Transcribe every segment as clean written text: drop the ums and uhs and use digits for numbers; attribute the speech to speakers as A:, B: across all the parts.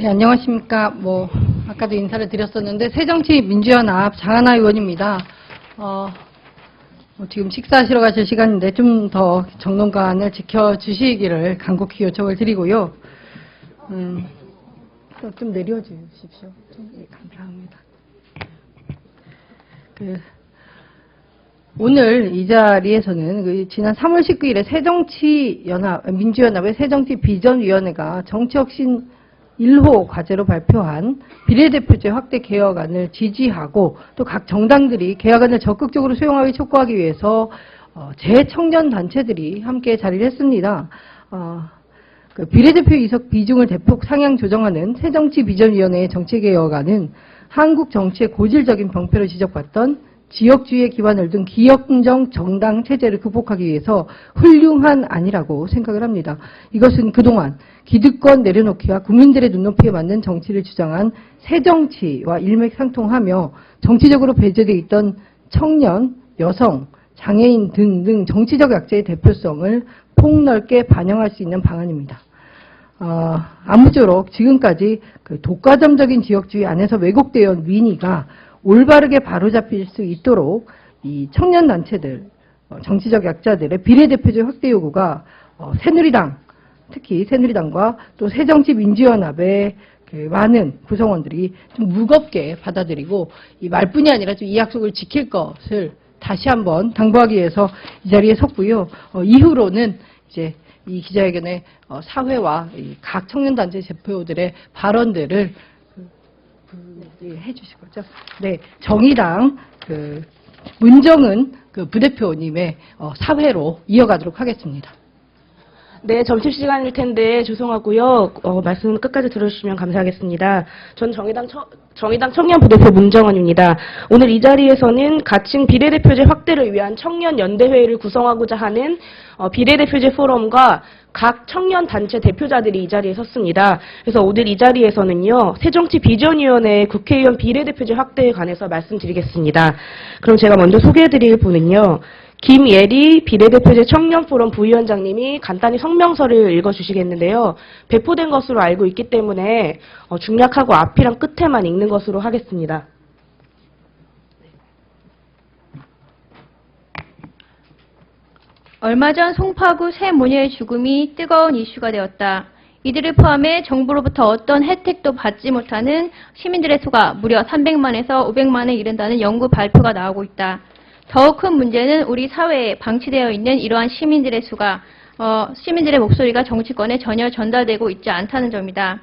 A: 네, 안녕하십니까. 아까도 인사를 드렸었는데, 새정치민주연합 장하나 의원입니다. 지금 식사하시러 가실 시간인데, 좀 더 정론관을 지켜주시기를 간곡히 요청을 드리고요. 좀 내려주십시오. 네, 감사합니다. 오늘 이 자리에서는 지난 3월 19일에 민주연합의 새정치비전위원회가 정치혁신 1호 과제로 발표한 비례대표제 확대 개혁안을 지지하고 또 각 정당들이 개혁안을 적극적으로 수용하기 촉구하기 위해서 재청년 단체들이 함께 자리를 했습니다. 비례대표 의석 비중을 대폭 상향 조정하는 새정치비전위원회의 정치개혁안은 한국 정치의 고질적인 병폐로 지적받던 지역주의에 기반을 둔 기역정 정당 체제를 극복하기 위해서 훌륭한 안이라고 생각을 합니다. 이것은 그동안 기득권 내려놓기와 국민들의 눈높이에 맞는 정치를 주장한 새정치와 일맥상통하며 정치적으로 배제되어 있던 청년, 여성, 장애인 등등 정치적 약자의 대표성을 폭넓게 반영할 수 있는 방안입니다. 아무쪼록 지금까지 독과점적인 지역주의 안에서 왜곡되어 온 민의가 올바르게 바로잡힐 수 있도록 이 청년단체들, 정치적 약자들의 비례대표제 확대 요구가 새누리당, 특히 새누리당과 또 새정치민주연합의 많은 구성원들이 좀 무겁게 받아들이고 이 말뿐이 아니라 좀 이 약속을 지킬 것을 다시 한번 당부하기 위해서 이 자리에 섰고요. 이후로는 이제 이 기자회견에 사회와 각 청년단체 대표들의 발언들을 해주실 거죠? 네, 정의당 문정은 부대표님의 사회로 이어가도록 하겠습니다.
B: 네, 점심시간일 텐데 죄송하고요. 말씀 끝까지 들어주시면 감사하겠습니다. 전 정의당 청년 부대표 문정은입니다. 오늘 이 자리에서는 가칭 비례대표제 확대를 위한 청년연대회의를 구성하고자 하는 비례대표제 포럼과 각 청년단체 대표자들이 이 자리에 섰습니다. 그래서 오늘 이 자리에서는요, 새정치비전위원회 국회의원 비례대표제 확대에 관해서 말씀드리겠습니다. 그럼 제가 먼저 소개해드릴 분은요, 김예리 비례대표제 청년포럼 부위원장님이 간단히 성명서를 읽어주시겠는데요. 배포된 것으로 알고 있기 때문에 중략하고 앞이랑 끝에만 읽는 것으로 하겠습니다.
C: 얼마 전 송파구 세 모녀의 죽음이 뜨거운 이슈가 되었다. 이들을 포함해 정부로부터 어떤 혜택도 받지 못하는 시민들의 수가 무려 300만에서 500만에 이른다는 연구 발표가 나오고 있다. 더욱 큰 문제는 우리 사회에 방치되어 있는 이러한 시민들의 수가 시민들의 목소리가 정치권에 전혀 전달되고 있지 않다는 점이다.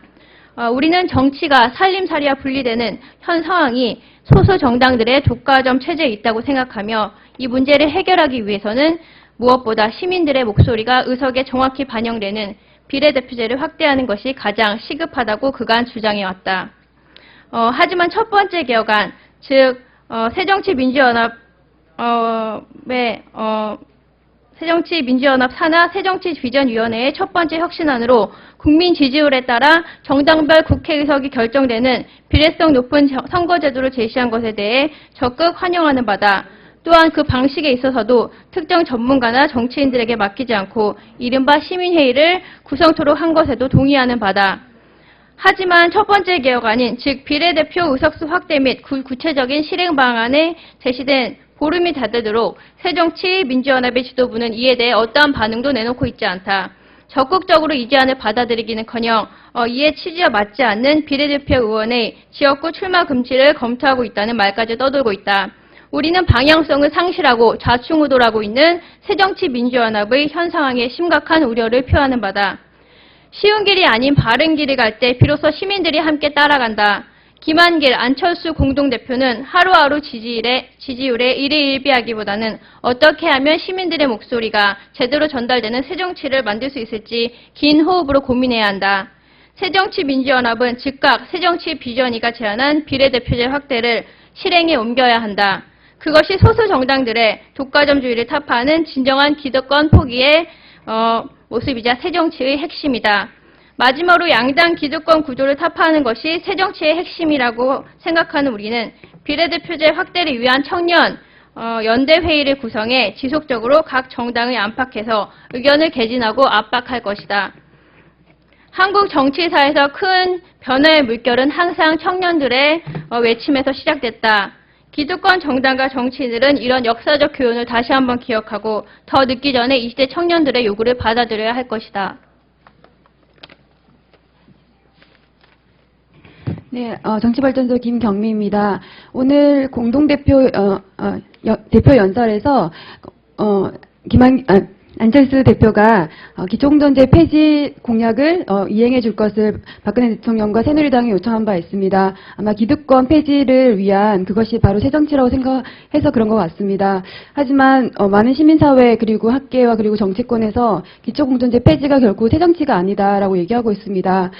C: 우리는 정치가 살림살이와 분리되는 현 상황이 소수 정당들의 독과점 체제에 있다고 생각하며 이 문제를 해결하기 위해서는 무엇보다 시민들의 목소리가 의석에 정확히 반영되는 비례대표제를 확대하는 것이 가장 시급하다고 그간 주장해왔다. 하지만 첫 번째 개혁안, 즉 새정치민주연합 산하 새정치비전위원회의 첫 번째 혁신안으로 국민 지지율에 따라 정당별 국회의석이 결정되는 비례성 높은 선거제도를 제시한 것에 대해 적극 환영하는 바다. 또한 그 방식에 있어서도 특정 전문가나 정치인들에게 맡기지 않고 이른바 시민회의를 구성토록 한 것에도 동의하는 바다. 하지만 첫 번째 개혁안인 즉 비례대표 의석수 확대 및 구체적인 실행 방안에 제시된 보름이 다 되도록 새정치민주연합의 지도부는 이에 대해 어떠한 반응도 내놓고 있지 않다. 적극적으로 이 제안을 받아들이기는커녕 이에 취지와 맞지 않는 비례대표 의원의 지역구 출마 금지를 검토하고 있다는 말까지 떠돌고 있다. 우리는 방향성을 상실하고 좌충우돌하고 있는 새정치민주연합의 현 상황에 심각한 우려를 표하는 바다. 쉬운 길이 아닌 바른 길을 갈 때 비로소 시민들이 함께 따라간다. 김한길, 안철수 공동대표는 하루하루 지지율에 일희일비하기보다는 어떻게 하면 시민들의 목소리가 제대로 전달되는 새정치를 만들 수 있을지 긴 호흡으로 고민해야 한다. 새정치민주연합은 즉각 새정치비전위가 제안한 비례대표제 확대를 실행에 옮겨야 한다. 그것이 소수 정당들의 독과점주의를 타파하는 진정한 기득권 포기의 모습이자 새정치의 핵심이다. 마지막으로 양당 기득권 구조를 타파하는 것이 새정치의 핵심이라고 생각하는 우리는 비례대표제 확대를 위한 청년 연대회의를 구성해 지속적으로 각 정당의 안팎에서 의견을 개진하고 압박할 것이다. 한국 정치사에서 큰 변화의 물결은 항상 청년들의 외침에서 시작됐다. 기득권 정당과 정치인들은 이런 역사적 교훈을 다시 한번 기억하고 더 늦기 전에 이 시대 청년들의 요구를 받아들여야 할 것이다.
D: 네, 정치발전소 김경미입니다. 오늘 공동대표 대표 연설에서 안철수 대표가 기초공천제 폐지 공약을 이행해 줄 것을 박근혜 대통령과 새누리당에 요청한 바 있습니다. 아마 기득권 폐지를 위한 그것이 바로 새정치라고 생각해서 그런 것 같습니다. 하지만 많은 시민사회 그리고 학계와 그리고 정치권에서 기초공천제 폐지가 결코 새정치가 아니다라고 얘기하고 있습니다.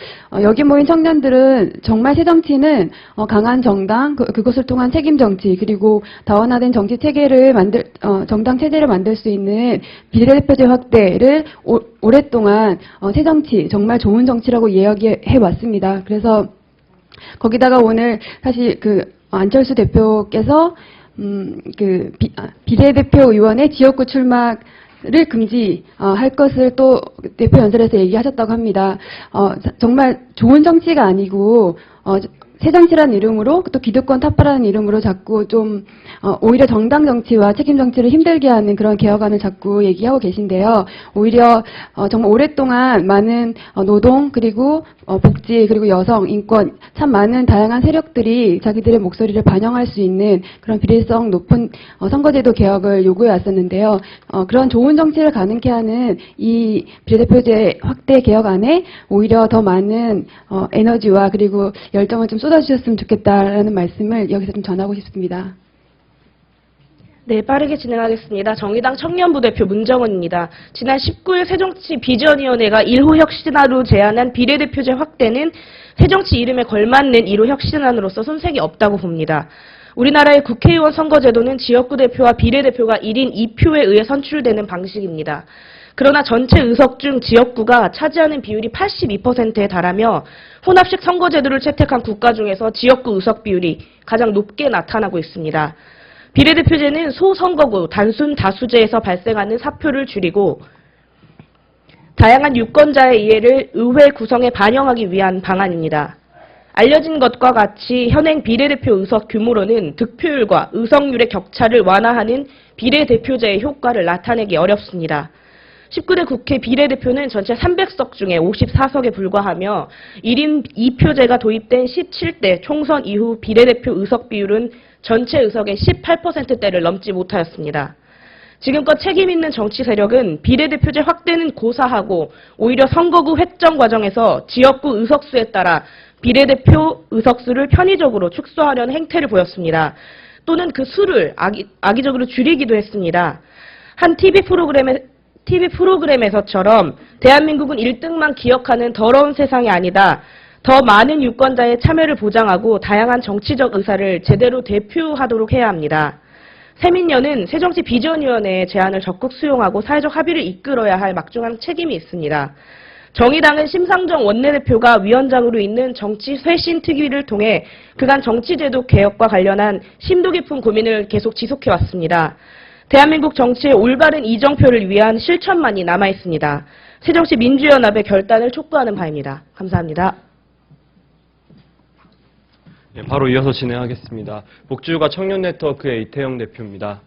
D: 여기 모인 청년들은 정말 새정치는 강한 정당, 그것을 통한 책임 정치 그리고 다원화된 정치 체계를 정당 체제를 만들 수 있는 비례대표제 확대를 오랫동안 새정치, 정말 좋은 정치라고 이야기해 왔습니다. 그래서 거기다가 오늘 사실 안철수 대표께서 비례대표 의원의 지역구 출마를 금지할 것을 또 대표 연설에서 얘기하셨다고 합니다. 정말 좋은 정치가 아니고 새정치라는 이름으로 또 기득권 타파라는 이름으로 자꾸 좀 오히려 정당 정치와 책임 정치를 힘들게 하는 그런 개혁안을 자꾸 얘기하고 계신데요. 오히려 정말 오랫동안 많은 노동 그리고 복지 그리고 여성 인권 참 많은 다양한 세력들이 자기들의 목소리를 반영할 수 있는 그런 비례성 높은 선거제도 개혁을 요구해 왔었는데요. 그런 좋은 정치를 가능케 하는 이 비례대표제 확대 개혁안에 오히려 더 많은 에너지와 그리고 열정을 좀 쏟아주셨으면 좋겠다라는 말씀을 여기서 좀 전하고 싶습니다.
B: 네, 빠르게 진행하겠습니다. 정의당 청년부대표 문정은입니다. 지난 19일 새정치 비전위원회가 1호 혁신안으로 제안한 비례대표제 확대는 새정치 이름에 걸맞는 1호 혁신안으로서 손색이 없다고 봅니다. 우리나라의 국회의원 선거제도는 지역구 대표와 비례대표가 1인 2표에 의해 선출되는 방식입니다. 그러나 전체 의석 중 지역구가 차지하는 비율이 82%에 달하며 혼합식 선거제도를 채택한 국가 중에서 지역구 의석 비율이 가장 높게 나타나고 있습니다. 비례대표제는 소선거구 단순 다수제에서 발생하는 사표를 줄이고 다양한 유권자의 이해를 의회 구성에 반영하기 위한 방안입니다. 알려진 것과 같이 현행 비례대표 의석 규모로는 득표율과 의석률의 격차를 완화하는 비례대표제의 효과를 나타내기 어렵습니다. 19대 국회 비례대표는 전체 300석 중에 54석에 불과하며 1인 2표제가 도입된 17대 총선 이후 비례대표 의석 비율은 전체 의석의 18%대를 넘지 못하였습니다. 지금껏 책임 있는 정치 세력은 비례대표제 확대는 고사하고 오히려 선거구 획정 과정에서 지역구 의석수에 따라 비례대표 의석수를 편의적으로 축소하려는 행태를 보였습니다. 또는 그 수를 악의적으로 줄이기도 했습니다. 한 TV 프로그램에서처럼 대한민국은 1등만 기억하는 더러운 세상이 아니다. 더 많은 유권자의 참여를 보장하고 다양한 정치적 의사를 제대로 대표하도록 해야 합니다. 새민련은 새정치 비전위원회의 제안을 적극 수용하고 사회적 합의를 이끌어야 할 막중한 책임이 있습니다. 정의당은 심상정 원내대표가 위원장으로 있는 정치 쇄신 특위를 통해 그간 정치제도 개혁과 관련한 심도 깊은 고민을 계속 지속해왔습니다. 대한민국 정치의 올바른 이정표를 위한 실천만이 남아있습니다. 새정치 민주연합의 결단을 촉구하는 바입니다. 감사합니다.
E: 네, 바로 이어서 진행하겠습니다. 복지휴가 청년 네트워크의 이태영 대표입니다.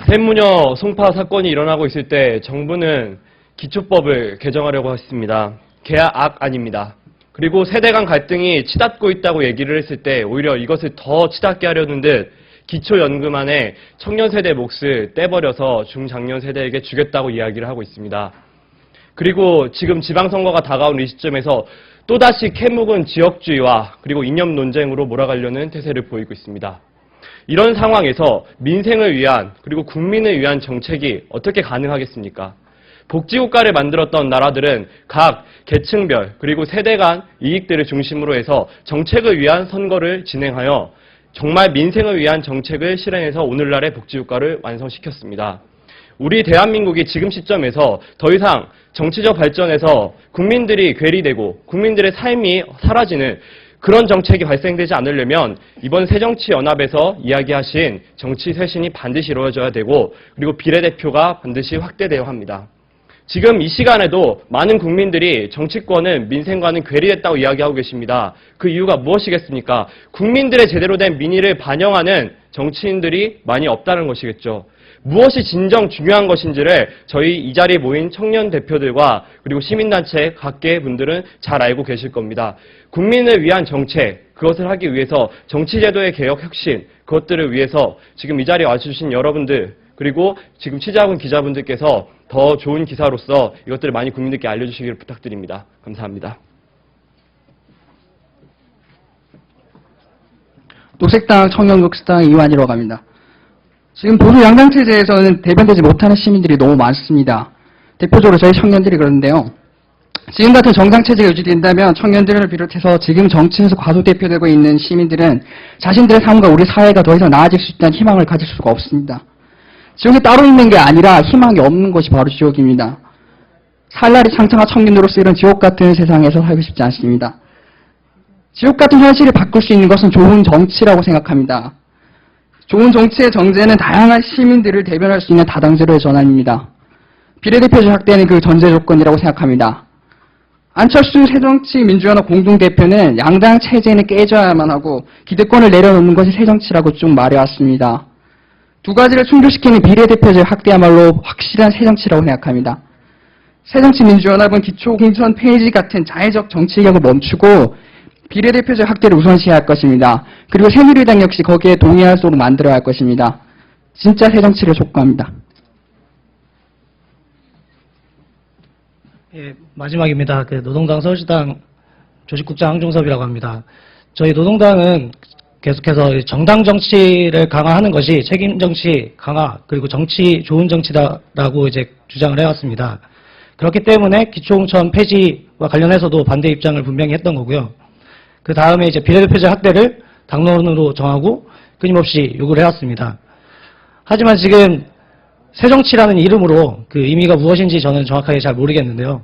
E: 샘무녀 송파 사건이 일어나고 있을 때 정부는 기초법을 개정하려고 했습니다. 개악 아닙니다. 그리고 세대 간 갈등이 치닫고 있다고 얘기를 했을 때 오히려 이것을 더 치닫게 하려는 듯 기초연금안에 청년 세대 몫을 떼버려서 중장년 세대에게 주겠다고 이야기를 하고 있습니다. 그리고 지금 지방선거가 다가온 이 시점에서 또다시 캐묵은 지역주의와 그리고 이념 논쟁으로 몰아가려는 태세를 보이고 있습니다. 이런 상황에서 민생을 위한 그리고 국민을 위한 정책이 어떻게 가능하겠습니까? 복지국가를 만들었던 나라들은 각 계층별 그리고 세대 간 이익들을 중심으로 해서 정책을 위한 선거를 진행하여 정말 민생을 위한 정책을 실행해서 오늘날의 복지국가를 완성시켰습니다. 우리 대한민국이 지금 시점에서 더 이상 정치적 발전에서 국민들이 괴리되고 국민들의 삶이 사라지는 그런 정책이 발생되지 않으려면 이번 새정치연합에서 이야기하신 정치 쇄신이 반드시 이루어져야 되고 그리고 비례대표가 반드시 확대되어야 합니다. 지금 이 시간에도 많은 국민들이 정치권은 민생과는 괴리됐다고 이야기하고 계십니다. 그 이유가 무엇이겠습니까? 국민들의 제대로 된 민의를 반영하는 정치인들이 많이 없다는 것이겠죠. 무엇이 진정 중요한 것인지를 저희 이 자리에 모인 청년 대표들과 그리고 시민단체 각계 분들은 잘 알고 계실 겁니다. 국민을 위한 정책, 그것을 하기 위해서 정치제도의 개혁 혁신, 그것들을 위해서 지금 이 자리에 와주신 여러분들, 그리고 지금 취재하고 있는 기자분들께서 더 좋은 기사로서 이것들을 많이 국민들께 알려주시기를 부탁드립니다. 감사합니다.
F: 녹색당 청년녹색당 이완이라고 합니다. 지금 보수 양당 체제에서는 대변되지 못하는 시민들이 너무 많습니다. 대표적으로 저희 청년들이 그러는데요. 지금 같은 정상 체제가 유지된다면 청년들을 비롯해서 지금 정치에서 과소대표되고 있는 시민들은 자신들의 삶과 우리 사회가 더 이상 나아질 수 있다는 희망을 가질 수가 없습니다. 지옥에 따로 있는 게 아니라 희망이 없는 것이 바로 지옥입니다. 살날이 창창한 청년으로서 이런 지옥 같은 세상에서 살고 싶지 않습니다. 지옥 같은 현실을 바꿀 수 있는 것은 좋은 정치라고 생각합니다. 좋은 정치의 정제는 다양한 시민들을 대변할 수 있는 다당제로의 전환입니다. 비례대표제 확대는 그 전제 조건이라고 생각합니다. 안철수 새정치민주연합 공동대표는 양당 체제는 깨져야만 하고 기득권을 내려놓는 것이 새정치라고 쭉 말해왔습니다. 두 가지를 충족시키는 비례대표제 확대야말로 확실한 새정치라고 생각합니다. 새정치민주연합은 기초공천 폐지 같은 자의적 정치개혁을 멈추고 비례대표제 확대를 우선시해야 할 것입니다. 그리고 새누리당 역시 거기에 동의할 수 있도록 만들어야 할 것입니다. 진짜 새정치를 촉구합니다.
G: 예, 마지막입니다. 노동당 서울시당 조직국장 황종섭이라고 합니다. 저희 노동당은 계속해서 정당 정치를 강화하는 것이 책임 정치 강화 그리고 정치 좋은 정치다라고 이제 주장을 해왔습니다. 그렇기 때문에 기초공천 폐지와 관련해서도 반대 입장을 분명히 했던 거고요. 그 다음에 이제 비례대표제 확대를 당론으로 정하고 끊임없이 요구를 해왔습니다. 하지만 지금 새정치라는 이름으로 그 의미가 무엇인지 저는 정확하게 잘 모르겠는데요.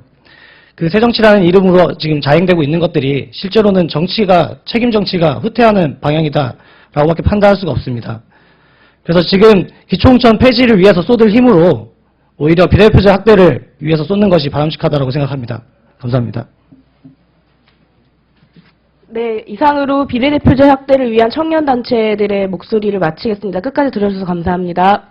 G: 그 새정치라는 이름으로 지금 자행되고 있는 것들이 실제로는 정치가, 책임 정치가 후퇴하는 방향이다라고밖에 판단할 수가 없습니다. 그래서 지금 기초공천 폐지를 위해서 쏟을 힘으로 오히려 비례대표제 확대를 위해서 쏟는 것이 바람직하다고 생각합니다. 감사합니다.
B: 네, 이상으로 비례대표제 확대를 위한 청년단체들의 목소리를 마치겠습니다. 끝까지 들어주셔서 감사합니다.